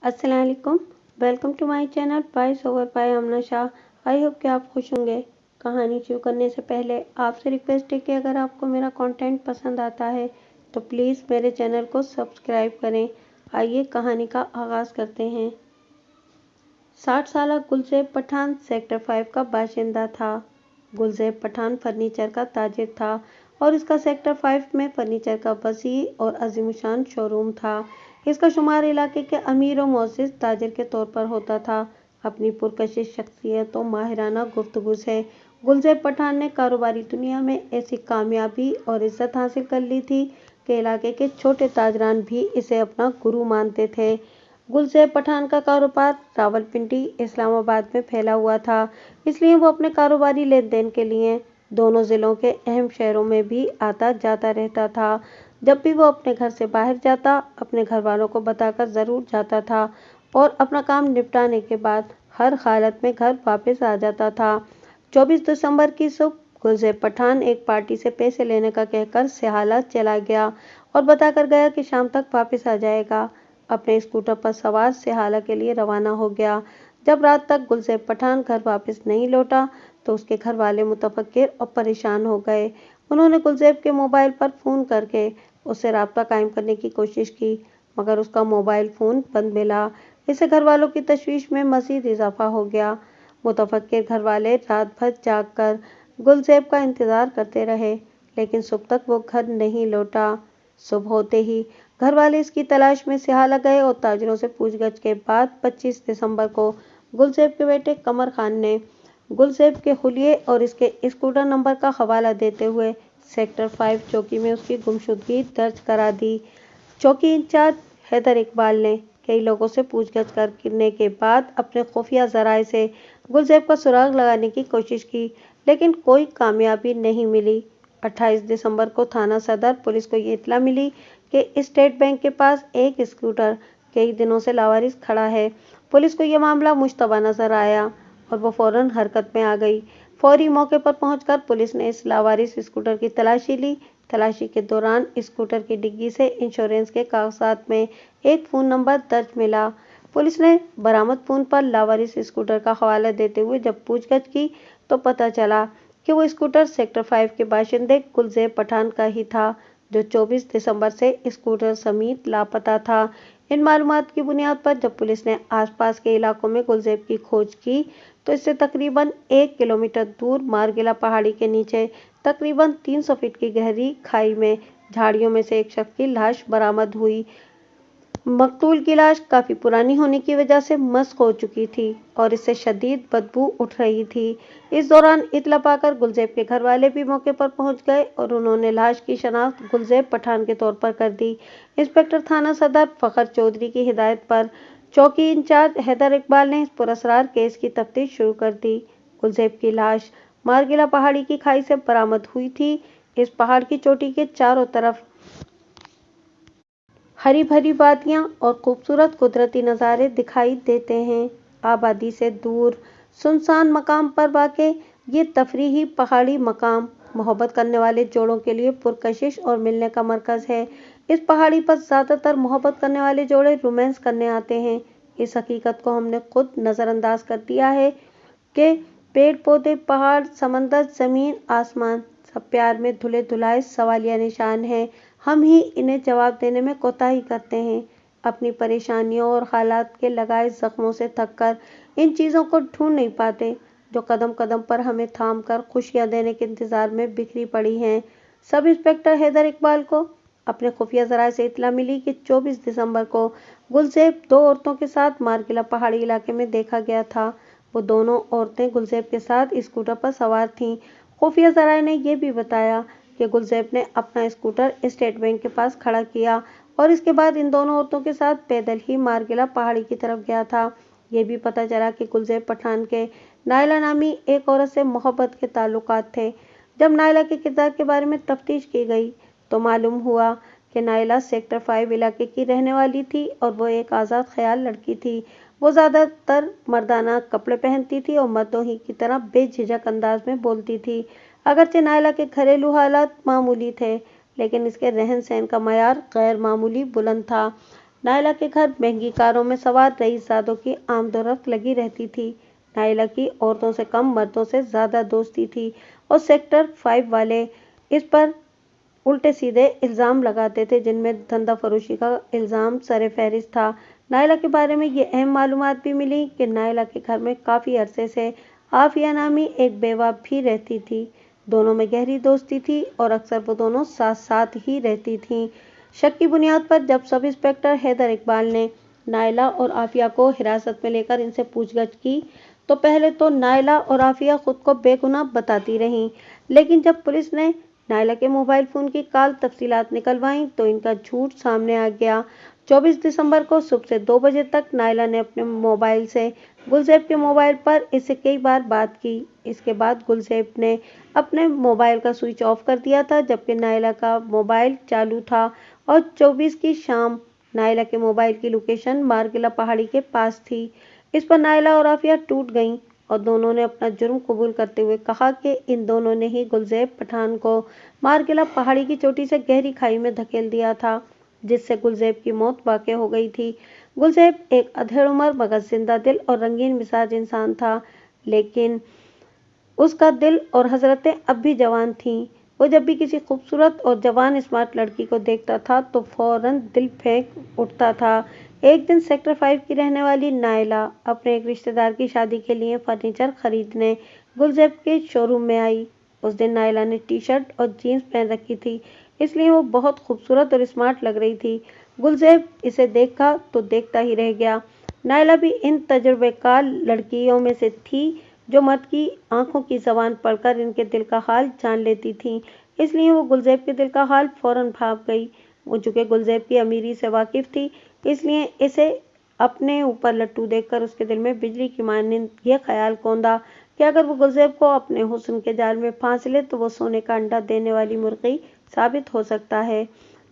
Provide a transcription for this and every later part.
अस्सलाम वालेकुम। Welcome to my channel voice over by Aamna Shah. I hope कि आप खुश होंगे। कहानी शुरू करने से पहले आपसे रिक्वेस्ट है कि अगर आपको मेरा कंटेंट पसंद आता है तो प्लीज़ मेरे चैनल को सब्सक्राइब करें। आइए कहानी का आगाज़ करते हैं। 60 साल गुलज़ेब पठान सेक्टर 5 का बाशिंदा था। गुलज़ेब पठान फर्नीचर का ताजिर था और इसका सेक्टर 5 में फर्नीचर का वसी और अजीमुशान शोरूम था। इसका शुमार इलाके के अमीर और मोअज़्ज़ज़ ताजिर के तौर पर होता था। अपनी पुरकशिश शख्सियत और माहिराना गुफ्तगू से गुलज़ेब पठान ने कारोबारी दुनिया में ऐसी कामयाबी और इज्जत हासिल कर ली थी कि इलाके के छोटे ताजरान भी इसे अपना गुरु मानते थे। गुलज़ेब पठान का कारोबार रावलपिंडी इस्लामाबाद में फैला हुआ था, इसलिए वो अपने कारोबारी लेन देन के लिए दोनों ज़िलों के अहम शहरों में भी आता जाता रहता था। जब भी वो अपने घर से बाहर जाता अपने घर वालों को बताकर ज़रूर जाता था और अपना काम निपटाने के बाद हर हालत में घर वापस आ जाता था। 24 दिसंबर की सुबह गुलज़ेब पठान एक पार्टी से पैसे लेने का कहकर सिहाला चला गया और बताकर गया कि शाम तक वापस आ जाएगा। अपने स्कूटर पर सवार सिहाला के लिए रवाना हो गया। जब रात तक गुलज़ेब पठान घर वापस नहीं लौटा तो उसके घर वाले मुतफक्किर और परेशान हो गए। उन्होंने गुलज़ेब के मोबाइल पर फ़ोन करके उससे राब्ता कायम करने की कोशिश की, मगर उसका मोबाइल फ़ोन बंद मिला। इससे घर वालों की तशवीश में मज़ीद इजाफा हो गया। मुतफक्किर घर वाले रात भर जाग कर गुलज़ेब का इंतज़ार करते रहे, लेकिन सुबह तक वो घर नहीं लौटा। सुबह होते ही घर वाले इसकी तलाश में सिहाला गए और ताजिरों से पूछगछ के बाद 25 दिसंबर को गुलज़ेब के बेटे कमर खान ने गुलज़ेब के हुलिये और इसके स्कूटर नंबर का हवाला देते हुए सेक्टर 5 चौकी में उसकी गुमशुदगी दर्ज करा दी। चौकी इंचार्ज हैदर इकबाल ने कई लोगों से पूछगछ करने के बाद अपने खुफिया ज़राए से गुलज़ेब का सुराग लगाने की कोशिश की, लेकिन कोई कामयाबी नहीं मिली। 28 दिसंबर को थाना सदर पुलिस को ये इत्तला मिली कि स्टेट बैंक के पास एक स्कूटर कई दिनों से लावारिस खड़ा है। पुलिस को यह मामला मुश्तबा नजर आया और वो फौरन हरकत में आ गई। फौरी मौके पर पहुंचकर पुलिस ने इस लावारिस स्कूटर की तलाशी ली। तलाशी के दौरान स्कूटर की डिग्गी से इंश्योरेंस के कागजात में एक फ़ोन नंबर दर्ज मिला। पुलिस ने बरामद फ़ोन पर लावारिस स्कूटर का हवाला देते हुए जब पूछगछ की तो पता चला कि वो स्कूटर सेक्टर 5 के बाशिंदे गुलज़ेब पठान का ही था, जो 24 दिसंबर से स्कूटर समेत लापता था। इन मालूमात की बुनियाद पर जब पुलिस ने आसपास के इलाकों में गुलज़ेब की खोज की तो इससे तकरीबन 1 किलोमीटर दूर मारगिला पहाड़ी के नीचे तकरीबन 300 फीट की गहरी खाई में झाड़ियों में से एक शख्स की लाश बरामद हुई। मकतूल की लाश काफ़ी पुरानी होने की वजह से मस्क हो चुकी थी और इससे शदीद बदबू उठ रही थी। इस दौरान इत्तला पाकर गुलज़ेब के घर वाले भी मौके पर पहुंच गए और उन्होंने लाश की शनाख्त गुलज़ेब पठान के तौर पर कर दी। इंस्पेक्टर थाना सदर फ़खर चौधरी की हिदायत पर चौकी इंचार्ज हैदर इकबाल ने इस पुरअसरार केस की तफ्तीश शुरू कर दी। गुलज़ेब की लाश मारगिला पहाड़ी की खाई से बरामद हुई थी। इस पहाड़ की चोटी के चारों तरफ हरी भरी वादियाँ और खूबसूरत कुदरती नज़ारे दिखाई देते हैं। आबादी से दूर सुनसान मकाम पर वाक़े ये तफरीही पहाड़ी मकाम मोहब्बत करने वाले जोड़ों के लिए पुरकशिश और मिलने का मरकज़ है। इस पहाड़ी पर ज़्यादातर मोहब्बत करने वाले जोड़े रोमांस करने आते हैं। इस हकीकत को हमने खुद नज़रअंदाज कर दिया है कि पेड़ पौधे पहाड़ समंदर ज़मीन आसमान सब प्यार में धुले धुलाए सवालिया निशान हैं। हम ही इन्हें जवाब देने में कोताही करते हैं। अपनी परेशानियों और हालात के लगाए ज़ख्मों से थककर इन चीज़ों को ढूंढ नहीं पाते जो कदम कदम पर हमें थाम कर खुशियाँ देने के इंतज़ार में बिखरी पड़ी हैं। सब इंस्पेक्टर हैदर इकबाल को अपने खुफिया ज़राए से इत्तला मिली कि 24 दिसंबर को गुलज़ेब 2 औरतों के साथ मारगिला पहाड़ी इलाके में देखा गया था। वो दोनों औरतें गुलज़ेब के साथ स्कूटर पर सवार थीं। खुफिया ज़राए ने यह भी बताया कि गुलज़ेब ने अपना स्कूटर स्टेट बैंक के पास खड़ा किया और इसके बाद इन दोनों औरतों के साथ पैदल ही मारगिला पहाड़ी की तरफ गया था। ये भी पता चला कि गुलज़ेब पठान के नायला नामी एक औरत से मोहब्बत के ताल्लुकात थे। जब नायला के किरदार के बारे में तफ्तीश की गई तो मालूम हुआ कि नायला सेक्टर 5 इलाके की रहने वाली थी और वो एक आज़ाद ख्याल लड़की थी। वो ज़्यादातर मर्दाना कपड़े पहनती थी और मर्दों ही की तरह बेझिझक अंदाज में बोलती थी। अगरचे नायला के घरेलू हालात मामूली थे, लेकिन इसके रहन सहन का मयार गैर मामूली बुलंद था। نائلہ کے گھر مہنگی کاروں میں سوار رئیسزادوں کی آمد و رفت لگی رہتی تھی۔ نائلہ کی عورتوں سے کم مردوں سے زیادہ دوستی تھی اور سیکٹر 5 والے اس پر الٹے سیدھے الزام لگاتے تھے، جن میں دھندہ فروشی کا الزام سر فہرست تھا۔ نائلہ کے بارے میں یہ اہم معلومات بھی ملی کہ نائلہ کے گھر میں کافی عرصے سے عافیہ نامی ایک بیوہ بھی رہتی تھی۔ دونوں میں گہری دوستی تھی اور اکثر وہ دونوں ساتھ ساتھ ہی رہتی تھیں۔ شک کی بنیاد پر جب سب انسپکٹر حیدر اقبال نے نائلہ اور عافیہ کو حراست میں لے کر ان سے پوچھ گچھ کی تو پہلے تو نائلہ اور عافیہ خود کو بے گناہ بتاتی رہیں، لیکن جب پولیس نے نائلہ کے موبائل فون کی کال تفصیلات نکلوائیں تو ان کا جھوٹ سامنے آ گیا۔ 24 دسمبر کو صبح سے 2 بجے تک نائلہ نے اپنے موبائل سے گلزیب کے موبائل پر اس سے کئی بار بات کی۔ اس کے بعد گلزیب نے اپنے موبائل کا سوئچ آف کر دیا تھا، جبکہ نائلہ کا موبائل چالو تھا اور 24 کی شام نائلہ کے موبائل کی لوکیشن مارگلہ پہاڑی کے پاس تھی۔ اس پر نائلہ اور عافیہ ٹوٹ گئیں اور دونوں نے اپنا جرم قبول کرتے ہوئے کہا کہ ان دونوں نے ہی گلزیب پٹھان کو مارگلہ پہاڑی کی چوٹی سے گہری کھائی میں دھکیل دیا تھا، جس سے گلزیب کی موت واقع ہو گئی تھی۔ گلزیب ایک ادھیڑ عمر مگر زندہ دل اور رنگین مزاج انسان تھا، لیکن اس کا دل اور حسرتیں اب بھی جوان تھیں۔ وہ جب بھی کسی خوبصورت اور جوان اسمارٹ لڑکی کو دیکھتا تھا تو فوراً دل پھینک اٹھتا تھا۔ ایک دن سیکٹر 5 کی رہنے والی نائلہ اپنے ایک رشتہ دار کی شادی کے لیے فرنیچر خریدنے گلزیب کے شو روم میں آئی۔ اس دن نائلہ نے ٹی شرٹ اور جینس پہن رکھی تھی، اس لیے وہ بہت خوبصورت اور اسمارٹ لگ رہی تھی۔ گلزیب اسے دیکھا تو دیکھتا ہی رہ گیا۔ نائلہ بھی ان تجربہ کار لڑکیوں میں سے تھی جو مرد کی آنکھوں کی زبان پڑھ کر ان کے دل کا حال جان لیتی تھیں، اس لیے وہ گلزیب کے دل کا حال فوراً بھاپ گئی۔ وہ چونکہ گلزیب کی امیری سے واقف تھی، اس لیے اسے اپنے اوپر لٹو دیکھ کر اس کے دل میں بجلی کی مانند یہ خیال کوندا کہ اگر وہ گلزیب کو اپنے حسن کے جال میں پھانس لے تو وہ سونے کا انڈا دینے والی مرغی ثابت ہو سکتا ہے۔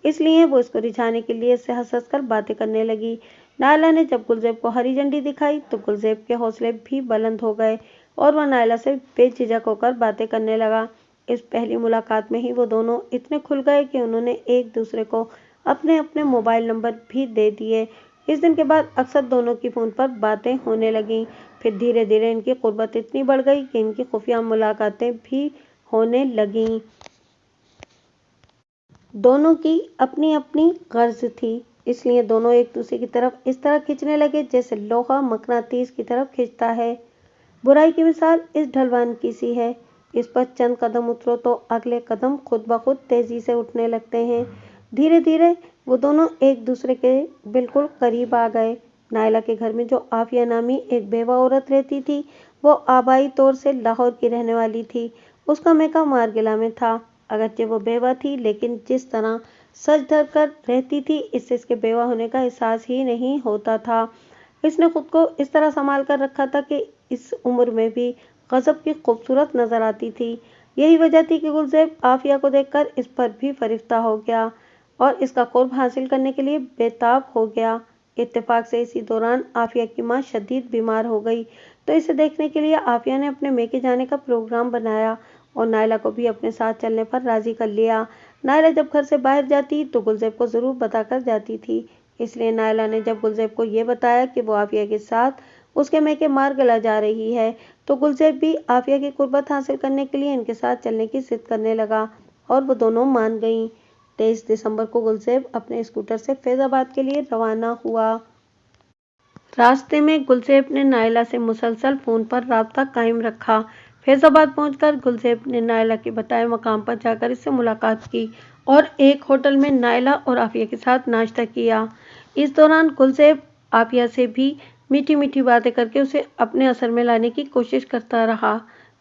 اس لیے وہ اس کو رجھانے کے لیے اس سے ہنس ہنس کر باتیں کرنے لگی۔ نائلہ نے جب گلزیب کو ہری جھنڈی دکھائی تو گلزیب کے حوصلے بھی بلند ہو گئے اور وہ نائلہ سے بے جھجک ہو کر باتیں کرنے لگا۔ اس پہلی ملاقات میں ہی وہ دونوں اتنے کھل گئے کہ انہوں نے ایک دوسرے کو اپنے اپنے موبائل نمبر بھی دے دیے۔ اس دن کے بعد اکثر دونوں کی فون پر باتیں ہونے لگیں۔ پھر دھیرے دھیرے ان کی قربت اتنی بڑھ گئی کہ ان کی خفیہ ملاقاتیں بھی ہونے لگیں۔ دونوں کی اپنی اپنی غرض تھی، اس لیے دونوں ایک دوسرے کی طرف اس طرح کھنچنے لگے جیسے لوہا مقناطیس کی طرف کھنچتا ہے۔ برائی کی مثال اس ڈھلوان کی سی ہے، اس پر چند قدم اترو تو اگلے قدم خود بخود تیزی سے اٹھنے لگتے ہیں۔ دھیرے دھیرے وہ دونوں ایک دوسرے کے بالکل قریب آ گئے۔ نائلہ کے گھر میں جو عافیہ نامی ایک بیوہ عورت رہتی تھی وہ آبائی طور سے لاہور کی رہنے والی تھی۔ اس کا میکہ مارگلہ میں تھا۔ اگرچہ وہ بیوہ تھی لیکن جس طرح سج دھج کر رہتی تھی اس سے اس کے بیوہ ہونے کا احساس ہی نہیں ہوتا تھا۔ اس نے خود کو اس طرح سنبھال کر رکھا تھا کہ اس عمر میں بھی غضب کی خوبصورت نظر آتی تھی۔ یہی وجہ تھی کہ گلزیب عافیہ کو دیکھ کر اس پر بھی فرفتہ ہو گیا اور اس کا قرب حاصل کرنے کے لیے بے تاب ہو گیا۔ اتفاق سے اسی دوران عافیہ کی ماں شدید بیمار ہو گئی تو اسے دیکھنے کے لیے عافیہ نے اپنے میکے جانے کا پروگرام بنایا اور نائلہ کو بھی اپنے ساتھ چلنے پر راضی کر لیا۔ نائلہ جب گھر سے باہر جاتی تو گلزیب کو ضرور بتا کر جاتی تھی، اس لیے نائلہ نے جب گلزیب کو یہ بتایا کہ وہ عافیہ کے ساتھ اس کے میکے مارگلہ جا رہی ہے تو گلزیب بھی عافیہ کی قربت حاصل کرنے کے لیے ان کے ساتھ چلنے کی ضد کرنے لگا اور وہ دونوں مان گئیں۔ 23 دسمبر کو گلزیب اپنے اسکوٹر سے فیض آباد کے لیے روانہ ہوا۔ راستے میں گلزیب نے نائلہ سے مسلسل فون پر رابطہ قائم رکھا۔ فیض آباد پہنچ کر گلزیب نے نائلہ کے بتائے مقام پر جا کر اس سے ملاقات کی اور ایک ہوٹل میں نائلہ اور عافیہ کے ساتھ ناشتہ کیا۔ اس دوران گلزیب عافیہ سے بھی میٹھی میٹھی باتیں کر کے اسے اپنے اثر میں لانے کی کوشش کرتا رہا۔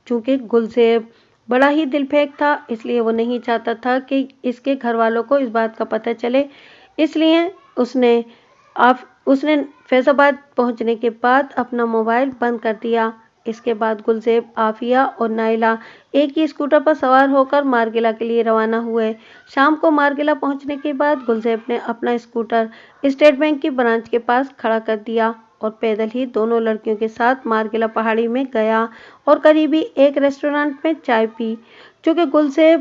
چونکہ گلزیب بڑا ہی دل پھینک تھا اس لیے وہ نہیں چاہتا تھا کہ اس کے گھر والوں کو اس بات کا پتہ چلے، اس لیے اس نے فیض آباد پہنچنے کے بعد اپنا موبائل بند کر دیا۔ اس کے بعد گلزیب، عافیہ اور نائلہ ایک ہی اسکوٹر پر سوار ہو کر مارگلہ کے لیے روانہ ہوئے۔ شام کو مارگلہ پہنچنے کے بعد گلزیب نے اپنا اسکوٹر اسٹیٹ بینک کی برانچ کے پاس کھڑا کر دیا اور پیدل ہی دونوں لڑکیوں کے ساتھ مارگلہ پہاڑی میں گیا اور قریبی ایک ریسٹورانٹ میں چائے پی۔ چونکہ گلزیب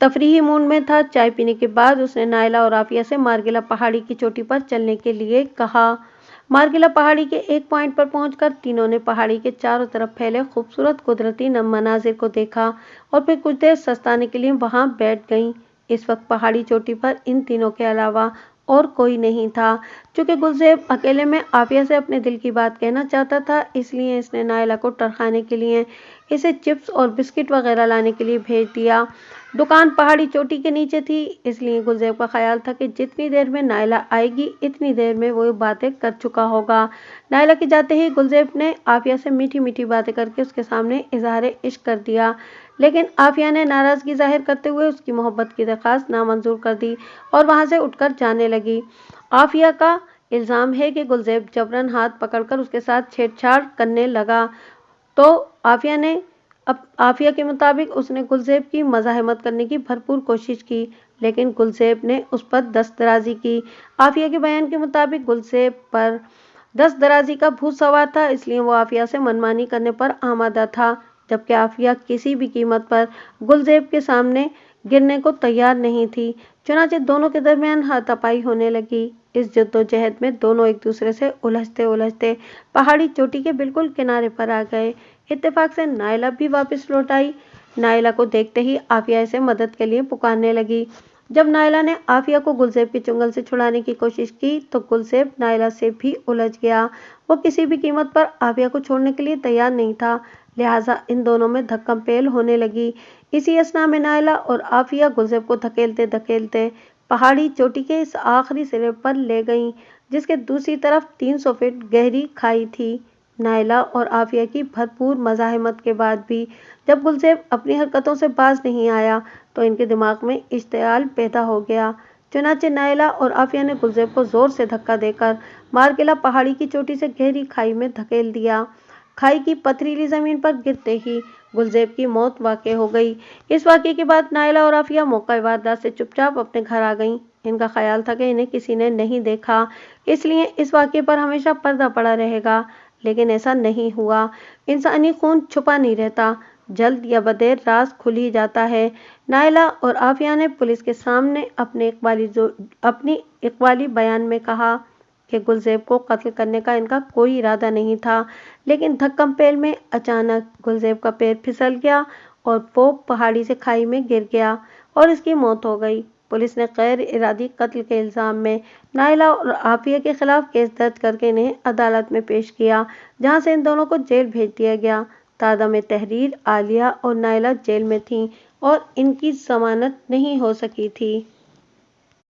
तफरीही मूड में था। चाय पीने के बाद उसने नायला और आफिया से मार्गिला पहाड़ी की चोटी पर चलने के लिए कहा। मार्गिला पहाड़ी के एक पॉइंट पर पहुंचकर तीनों ने पहाड़ी के चारों तरफ फैले खूबसूरत कुदरती मनाजिर को देखा और फिर कुछ देर सस्ताने के लिए वहां बैठ गईं। इस वक्त पहाड़ी चोटी पर इन तीनों के अलावा और कोई नहीं था। चूंकि गुलज़ेब अकेले में आफिया से अपने दिल की बात कहना चाहता था, इसलिए इसने नायला को टरखाने के लिए इसे चिप्स और बिस्किट वगैरह लाने के लिए भेज दिया। दुकान पहाड़ी चोटी के नीचे थी, इसलिए गुलज़ेब का ख्याल था कि जितनी देर में नायला आएगी इतनी देर में वो बातें कर चुका होगा। नायला के जाते ही गुलज़ेब ने आफिया से मीठी मीठी बातें करके उसके सामने इजहार इश्क कर दिया, लेकिन आफिया ने नाराज़गी जाहिर करते हुए उसकी मोहब्बत की दरख्वास्त नामंजूर कर दी और वहां से उठकर जाने लगी। आफिया का इल्ज़ाम है कि गुलज़ेब जबरन हाथ पकड़कर उसके साथ छेड़छाड़ करने लगा, तो आफिया के मुताबिक उसने गुलज़ेब की मज़ाहमत करने की भरपूर कोशिश की, लेकिन गुलज़ेब ने उस पर दस्तदराजी की। आफिया के बयान के मुताबिक गुलज़ेब पर दस्तदराजी का भूत सवार था, इसलिए वो आफिया से मनमानी करने पर आमादा था, जबकि आफिया किसी भी कीमत पर गुलज़ेब के सामने गिरने को तैयार नहीं थी। चुनांचे दोनों के दरमियान हाथापाई होने लगी। इस जद्दोजहद में दोनों एक दूसरे से उलझते उलझते पहाड़ी चोटी के बिल्कुल किनारे पर आ गए। इत्तेफाक से नायला भी वापस लौट आई। नायला को देखते ही आफिया इसे मदद के लिए पुकारने लगी। जब नायला ने आफिया को गुलज़ेब के चुंगल से छुड़ाने की कोशिश की तो गुलज़ेब नायला से भी उलझ गया। वो किसी भी कीमत पर आफिया को छोड़ने के लिए तैयार नहीं था, लिहाजा इन दोनों में धक्कम-पेल होने लगी। इसी असना में नायला और आफिया गुलज़ेब को धकेलते धकेलते पहाड़ी चोटी के इस आखिरी सिरे पर ले गईं, जिसके दूसरी तरफ 300 फीट गहरी खाई थी। नायला और आफिया की भरपूर मज़ाहमत के बाद भी जब गुलज़ेब अपनी हरकतों से बाज नहीं आया तो इनके दिमाग में इश्तियाल पैदा हो गया। चुनांचे नायला और आफिया ने गुलज़ेब को जोर से धक्का देकर मारगिला पहाड़ी की चोटी से गहरी खाई में धकेल दिया। खाई की पथरीली जमीन पर गिरते ही गुलज़ेब की मौत वाक़ई हो गई। इस वाक़े के बाद नायला और आफिया मौका वारदात से चुपचाप अपने घर आ गईं। इनका ख्याल था कि इन्हें किसी ने नहीं देखा, इसलिए इस वाक़े पर हमेशा पर्दा पड़ा रहेगा, लेकिन ऐसा नहीं हुआ। इंसानी खून छुपा नहीं रहता, जल्द या बदेर राज खुल ही जाता है। नायला और आफिया ने पुलिस के सामने अपनी इकबाली बयान में कहा कि गुलज़ेब को कत्ल करने का इनका कोई इरादा नहीं था, लेकिन धक्कम-पेल में अचानक गुलज़ेब का पैर फिसल गया और वो पहाड़ी से खाई में गिर गया और इसकी मौत हो गई। पुलिस ने गैर इरादी कत्ल के इल्ज़ाम में नायला और आफिया के खिलाफ केस दर्ज करके इन्हें अदालत में पेश किया, जहां से इन दोनों को जेल भेज दिया गया। तादम तहरीर, आलिया और नायला जेल में थीं और इनकी जमानत नहीं हो सकी थी।